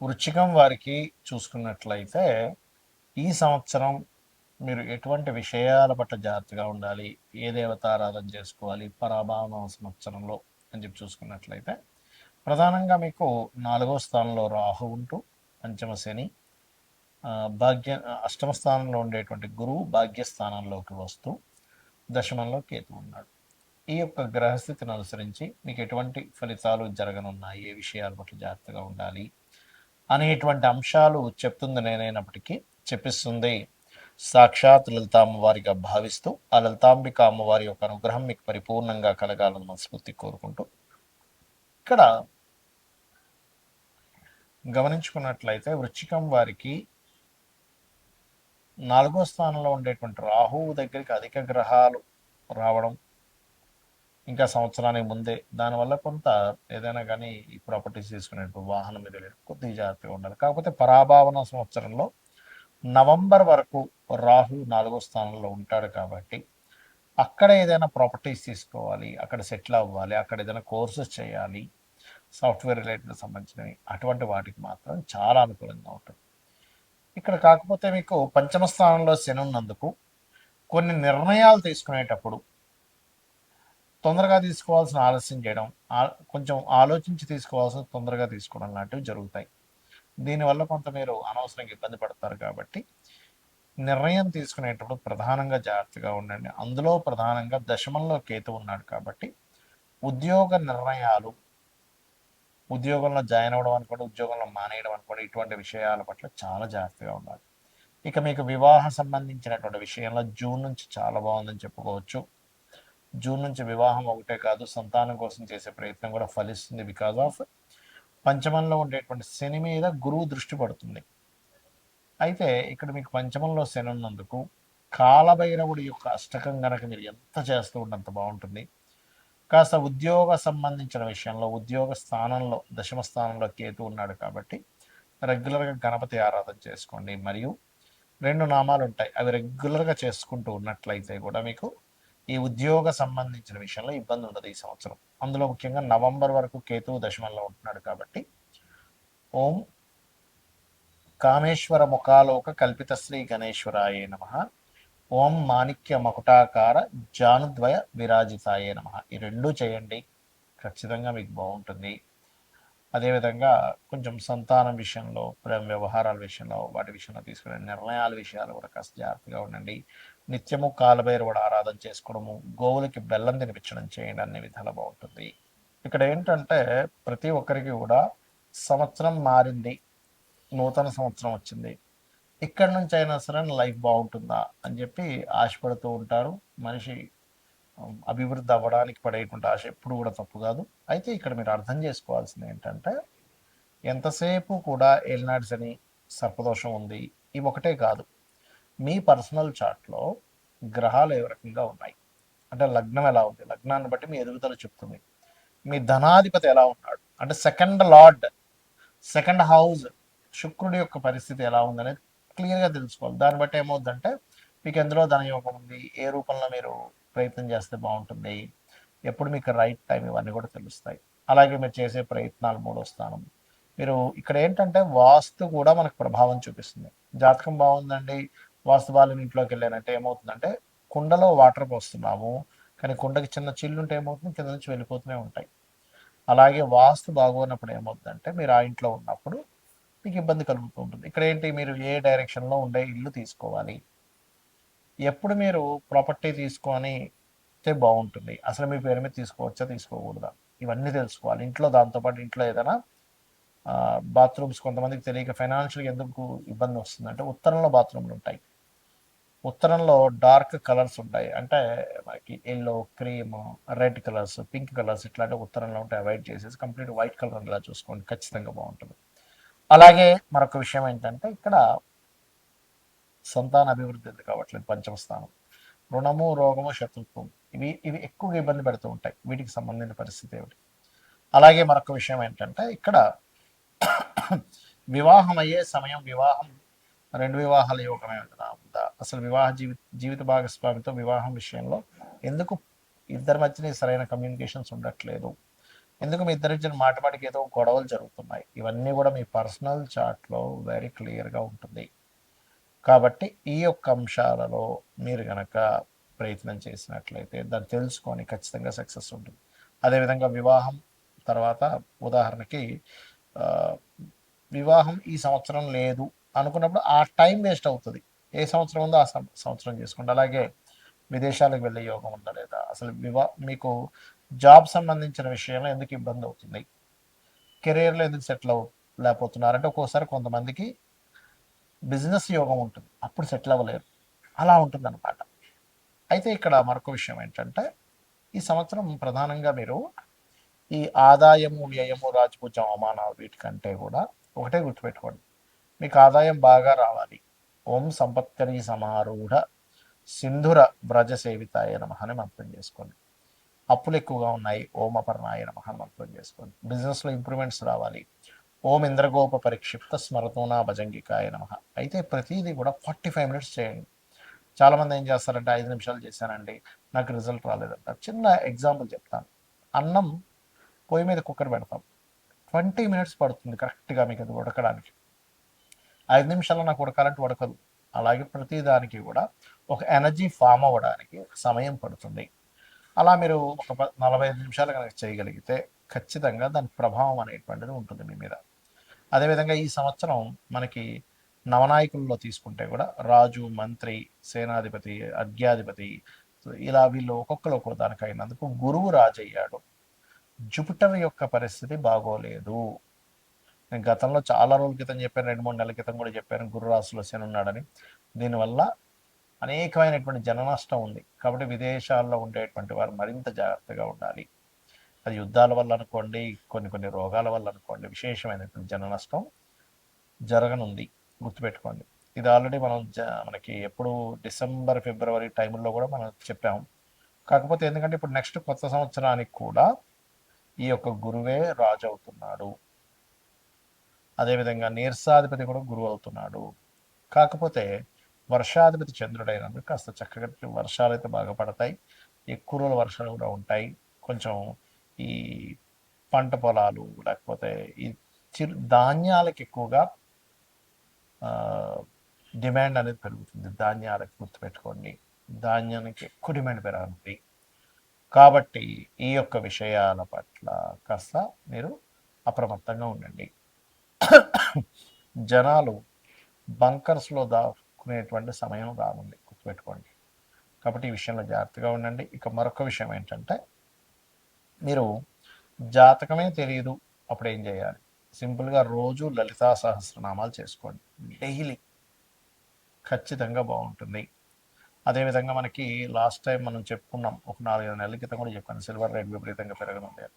వృశ్చికం వారికి చూసుకున్నట్లయితే ఈ సంవత్సరం మీరు ఎటువంటి విషయాల పట్ల జాగ్రత్తగా ఉండాలి, ఏ దేవతారాధన చేసుకోవాలి పరాభావ సంవత్సరంలో అని చెప్పి చూసుకున్నట్లయితే ప్రధానంగా మీకు 4వ స్థానంలో రాహు ఉంటూ పంచమ శని, భాగ్య అష్టమ స్థానంలో ఉండేటువంటి గురువు భాగ్యస్థానంలోకి వస్తూ దశమంలో కేతు ఉన్నాడు. ఈ యొక్క గ్రహస్థితిని అనుసరించి మీకు ఎటువంటి ఫలితాలు జరగనున్నాయి, ఏ విషయాల పట్ల జాగ్రత్తగా ఉండాలి అనేటువంటి అంశాలు చెప్తుంది నేనైనప్పటికీ చెప్పిస్తుంది సాక్షాత్ లలితా అమ్మవారిగా భావిస్తూ ఆ లలితాంబిక అమ్మవారి యొక్క అనుగ్రహం మీకు పరిపూర్ణంగా కలగాలని మనస్ఫూర్తి కోరుకుంటూ ఇక్కడ గమనించుకున్నట్లయితే వృశ్చికం వారికి 4వ స్థానంలో ఉండేటువంటి రాహువు దగ్గరికి అధిక గ్రహాలు రావడం ఇంకా సంవత్సరానికి ముందే దానివల్ల కొంత ఏదైనా కానీ ఈ ప్రాపర్టీస్ తీసుకునేటువంటి వాహనం మీద కొద్దిగా జాగ్రత్తగా ఉండాలి. కాకపోతే పరాభావన సంవత్సరంలో నవంబర్ వరకు రాహు 4వ స్థానంలో ఉంటాడు కాబట్టి అక్కడ ఏదైనా ప్రాపర్టీస్ తీసుకోవాలి, అక్కడ సెటిల్ అవ్వాలి, అక్కడ ఏదైనా కోర్సెస్ చేయాలి, సాఫ్ట్వేర్ రిలేటెడ్ సంబంధించినవి అటువంటి వాటికి మాత్రం చాలా అనుకూలంగా ఉంటుంది. ఇక్కడ కాకపోతే మీకు పంచమ స్థానంలో శని ఉన్నందుకు కొన్ని నిర్ణయాలు తీసుకునేటప్పుడు తొందరగా తీసుకోవాల్సిన ఆలస్యం చేయడం, కొంచెం ఆలోచించి తీసుకోవాల్సిన తొందరగా తీసుకోవడం లాంటివి జరుగుతాయి. దీనివల్ల కొంత మీరు అనవసరంగా ఇబ్బంది పడతారు కాబట్టి నిర్ణయం తీసుకునేటప్పుడు ప్రధానంగా జాగ్రత్తగా ఉండండి. అందులో ప్రధానంగా దశమంలో కేతు ఉన్నాడు కాబట్టి ఉద్యోగ నిర్ణయాలు, ఉద్యోగంలో జాయిన్ అవ్వడం అనుకోండి, ఉద్యోగంలో మానేయడం అనుకోండి, ఇటువంటి విషయాల పట్ల చాలా జాగ్రత్తగా ఉండాలి. ఇక మీకు వివాహ సంబంధించినటువంటి విషయంలో జూన్ నుంచి చాలా బాగుందని చెప్పుకోవచ్చు. జూన్ నుంచి వివాహం ఒకటే కాదు, సంతానం కోసం చేసే ప్రయత్నం కూడా ఫలిస్తుంది. బికాజ్ ఆఫ్ పంచమంలో ఉండేటువంటి శని మీద గురువు దృష్టి పడుతుంది. అయితే ఇక్కడ మీకు పంచమంలో శని ఉన్నందుకు కాలభైరవుడి యొక్క అష్టకం గనక మీరు ఎంత చేస్తూ ఉన్నంత బాగుంటుంది. కాస్త ఉద్యోగ సంబంధించిన విషయంలో ఉద్యోగ స్థానంలో దశమ స్థానంలో కేతు ఉన్నాడు కాబట్టి రెగ్యులర్గా గణపతి ఆరాధన చేసుకోండి. మరియు 2 నామాలు ఉంటాయి, అవి రెగ్యులర్గా చేసుకుంటూ ఉన్నట్లయితే కూడా మీకు ఈ ఉద్యోగ సంబంధించిన విషయంలో ఇబ్బంది ఉండదు ఈ సంవత్సరం. అందులో ముఖ్యంగా నవంబర్ వరకు కేతువు దశమంలో ఉంటున్నాడు కాబట్టి ఓం కామేశ్వర ముఖాలోక కల్పిత శ్రీ గణేశ్వరాయే నమ, ఓం మాణిక్య మకుటాకార జానుద్వయ విరాజితాయే నమ. ఈ రెండూ చేయండి, ఖచ్చితంగా మీకు బాగుంటుంది. అదేవిధంగా కొంచెం సంతానం విషయంలో, ప్రేమ వ్యవహారాల విషయంలో, వాటి విషయంలో తీసుకునే నిర్ణయాల విషయాలు కూడా కాస్త జాగ్రత్తగా ఉండండి. నిత్యము కాలభైరవుడు ఆరాధన చేసుకోవడము, గోవులకి బెల్లం తినిపించడం చేయండి, అన్ని విధాలు బాగుంటుంది. ఇక్కడ ఏంటంటే ప్రతి ఒక్కరికి కూడా సంవత్సరం మారింది, నూతన సంవత్సరం వచ్చింది, ఇక్కడి నుంచి అయినా సరే లైఫ్ బాగుంటుందా అని చెప్పి ఆశపడుతూ ఉంటారు. మనిషి అభివృద్ధి అవ్వడానికి పడేటువంటి ఆశ ఎప్పుడు కూడా తప్పు కాదు. అయితే ఇక్కడ మీరు అర్థం చేసుకోవాల్సింది ఏంటంటే ఎంతసేపు కూడా ఏలినాటి శని, సర్పదోషం ఉంది, ఇవి ఒకటే కాదు, మీ పర్సనల్ చార్ట్లో గ్రహాలు ఏ రకంగా ఉన్నాయి అంటే లగ్నం ఎలా ఉంది, లగ్నాన్ని బట్టి మీ ఎదుగుదల చెప్తుంది. మీ ధనాధిపతి ఎలా ఉన్నాడు అంటే సెకండ్ లార్డ్, సెకండ్ హౌస్ శుక్రుడి యొక్క పరిస్థితి ఎలా ఉందనేది క్లియర్గా తెలుసుకోవాలి. దాన్ని బట్టి ఏమవుతుందంటే మీకు ఎందులో ధనయోగం ఉంది, ఏ రూపంలో మీరు ప్రయత్నం చేస్తే బాగుంటుంది, ఎప్పుడు మీకు రైట్ టైం, ఇవన్నీ కూడా తెలుస్తాయి. అలాగే మీరు చేసే ప్రయత్నాలు 3వ స్థానం. మీరు ఇక్కడ ఏంటంటే వాస్తు కూడా మనకు ప్రభావం చూపిస్తుంది. జాతకం బాగుందండి, వాస్తు బాలని ఇంట్లోకి వెళ్ళానంటే ఏమవుతుందంటే కుండలో వాటర్ పోస్తున్నాము, కానీ కుండకి చిన్న చిల్లు ఉంటే ఏమవుతుంది, కింద నుంచి వెళ్ళిపోతూనే ఉంటాయి. అలాగే వాస్తు బాగోనప్పుడు ఏమవుతుందంటే మీరు ఆ ఇంట్లో ఉన్నప్పుడు మీకు ఇబ్బంది కలుగుతూ ఉంటుంది. ఇక్కడ ఏంటి, మీరు ఏ డైరెక్షన్లో ఉండే ఇల్లు తీసుకోవాలి, ఎప్పుడు మీరు ప్రాపర్టీ తీసుకొని బాగుంటుంది, అసలు మీ పేరు మీద తీసుకోవచ్చా తీసుకోకూడదా, ఇవన్నీ తెలుసుకోవాలి. ఇంట్లో దాంతోపాటు ఇంట్లో ఏదైనా బాత్రూమ్స్ కొంతమందికి తెలియక ఫైనాన్షియల్గా ఎందుకు ఇబ్బంది వస్తుందంటే ఉత్తరంలో బాత్రూమ్లు ఉంటాయి, ఉత్తరంలో డార్క్ కలర్స్ ఉంటాయి, అంటే మనకి yellow, cream, red colours, pink colours ఇట్లాంటి ఉత్తరంలో ఉంటే అవాయిడ్ చేసేసి కంప్లీట్ వైట్ కలర్ ఇలా చూసుకోండి, ఖచ్చితంగా బాగుంటుంది. అలాగే మరొక విషయం ఏంటంటే ఇక్కడ సంతాన అభివృద్ధి ఎందుకు కావట్లేదు, పంచమ స్థానం, రుణము, రోగము, శత్రుత్వం, ఇవి ఎక్కువగా ఇబ్బంది పెడుతూ ఉంటాయి. వీటికి సంబంధించిన పరిస్థితి ఏమిటి. అలాగే మరొక విషయం ఏంటంటే ఇక్కడ వివాహం అయ్యే సమయం, వివాహం 2 వివాహాల యోగమే ఉందా, అసలు వివాహ జీవిత భాగస్వామితో వివాహం విషయంలో ఎందుకు ఇద్దరి మధ్యన సరైన కమ్యూనికేషన్స్ ఉండట్లేదు, ఎందుకు మీ ఇద్దరి మాట మాటికి ఏదో గొడవలు జరుగుతున్నాయి. ఇవన్నీ కూడా మీ పర్సనల్ చార్ట్లో వెరీ క్లియర్గా ఉంటుంది. కాబట్టి ఈ యొక్క అంశాలలో మీరు గనక ప్రయత్నం చేసినట్లయితే దాన్ని తెలుసుకొని ఖచ్చితంగా సక్సెస్ ఉంటుంది. అదేవిధంగా వివాహం తర్వాత ఉదాహరణకి ఆ, వివాహం ఈ సంవత్సరం లేదు అనుకున్నప్పుడు ఆ టైం వేస్ట్ అవుతుంది. ఏ సంవత్సరం ఉందో ఆ సంవత్సరం చేసుకోండి. అలాగే విదేశాలకు వెళ్ళే యోగం ఉందా లేదా, అసలు మీకు జాబ్ సంబంధించిన విషయంలో ఎందుకు ఇబ్బంది అవుతుంది, కెరీర్లో ఎందుకు సెటిల్ లేకపోతున్నారంటే ఒక్కోసారి కొంతమందికి బిజినెస్ యోగం ఉంటుంది, అప్పుడు సెటిల్ అవ్వలేరు, అలా ఉంటుంది అనమాట. అయితే ఇక్కడ మరొక విషయం ఏంటంటే ఈ సంవత్సరం ప్రధానంగా మీరు ఈ ఆదాయము వ్యయము రాజపూజ్యం అవమానాలు వీటికంటే కూడా ఒకటే గుర్తుపెట్టుకోండి, మీకు ఆదాయం బాగా రావాలి. ఓం సంపత్కరి సమారూఢ సింధుర వ్రజ సేవితాయ నమ అని మంత్రం చేసుకోండి. అప్పులు ఎక్కువగా ఉన్నాయి, ఓం అపర్ణాయ నమ అని మంత్రం చేసుకోండి. బిజినెస్లో ఇంప్రూవ్మెంట్స్ రావాలి, ఓం ఇంద్రగోప పరిక్షిప్త స్మరతోనా భజంగికాయ నమ. అయితే ప్రతిదీ కూడా 45 మినిట్స్ చేయండి. చాలామంది ఏం చేస్తారంటే 5 నిమిషాలు చేశానండి నాకు రిజల్ట్ రాలేదంట. చిన్న ఎగ్జాంపుల్ చెప్తాను. అన్నం పొయ్యి మీద కుక్కర్ పెడతాం, 20 మినిట్స్ పడుతుంది కరెక్ట్గా మీకు అది ఉడకడానికి. 5 నిమిషాల్లో నాకు ఉడకాలంటే ఉడకదు. అలాగే ప్రతి దానికి కూడా ఒక ఎనర్జీ ఫామ్ అవ్వడానికి సమయం పడుతుంది. అలా మీరు ఒక 45 నిమిషాలు కనుక చేయగలిగితే ఖచ్చితంగా దాని ప్రభావం అనేటువంటిది ఉంటుంది మీ మీద. అదేవిధంగా ఈ సంవత్సరం మనకి నవనాయకుల్లో తీసుకుంటే కూడా రాజు, మంత్రి, సేనాధిపతి, అర్ఘ్యాధిపతి ఇలా వీళ్ళు ఒక్కొక్కరు ఒక్కో దానికి అయినందుకు గురువు రాజు అయ్యాడు. జూపిటర్ యొక్క పరిస్థితి బాగోలేదు. నేను గతంలో చాలా రోజుల క్రితం చెప్పాను, 2-3 నెలల క్రితం కూడా చెప్పాను గురు రాశిలో శని ఉన్నాడని. దీనివల్ల అనేకమైనటువంటి జన నష్టం ఉంది. కాబట్టి విదేశాల్లో ఉండేటువంటి వారు మరింత జాగ్రత్తగా ఉండాలి. అది యుద్ధాల వల్ల అనుకోండి, కొన్ని రోగాల వల్ల అనుకోండి, విశేషమైనటువంటి జన నష్టం జరగనుంది, గుర్తుపెట్టుకోండి. ఇది ఆల్రెడీ మనం మనకి ఎప్పుడు డిసెంబర్ ఫిబ్రవరి టైంలో కూడా మనం చెప్పాము. కాకపోతే ఎందుకంటే ఇప్పుడు నెక్స్ట్ కొత్త సంవత్సరానికి కూడా ఈ యొక్క గురువే రాజు అవుతున్నాడు. అదేవిధంగా నీర్సాధిపతి కూడా గురువు అవుతున్నాడు. కాకపోతే వర్షాధిపతి చంద్రుడైనందుకు కాస్త చక్కగా వర్షాలు అయితే బాగా పడతాయి, ఎక్కువ రోజుల వర్షాలు కూడా ఉంటాయి. కొంచెం ఈ పంట పొలాలు లేకపోతే ఈ ధాన్యాలకు ఎక్కువగా డిమాండ్ అనేది పెరుగుతుంది. ధాన్యాలకు గుర్తుపెట్టుకోండి, ధాన్యానికి ఎక్కువ డిమాండ్ పెరగనుంది. కాబట్టి ఈ యొక్క విషయాల పట్ల కాస్త మీరు అప్రమత్తంగా ఉండండి. జనాలు బంకర్స్లో దాక్కునేటువంటి సమయం రానుంది, గుర్తుపెట్టుకోండి. కాబట్టి ఈ విషయంలో జాగ్రత్తగా ఉండండి. ఇక మరొక విషయం ఏంటంటే మీరు జాతకమే తెలియదు అప్పుడు ఏం చేయాలి? సింపుల్గా రోజు లలితా సహస్రనామాలు చేసుకోండి డైలీ, ఖచ్చితంగా బాగుంటుంది. అదేవిధంగా మనకి లాస్ట్ టైం మనం చెప్పుకున్నాం, ఒక 4-5 నెలల క్రితం కూడా చెప్పాను, సిల్వర్ రేట్ విపరీతంగా పెరగనుంది.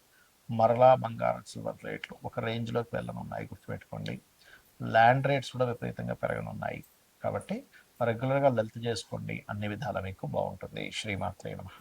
మరలా బంగారం సిల్వర్ రేట్లు ఒక రేంజ్లోకి వెళ్ళనున్నాయి, గుర్తుపెట్టుకోండి. ల్యాండ్ రేట్స్ కూడా విపరీతంగా పెరగనున్నాయి. కాబట్టి రెగ్యులర్గా లలిత చేసుకోండి, అన్ని విధాలా మీకు బాగుంటుంది. శ్రీమాత్రే నమః.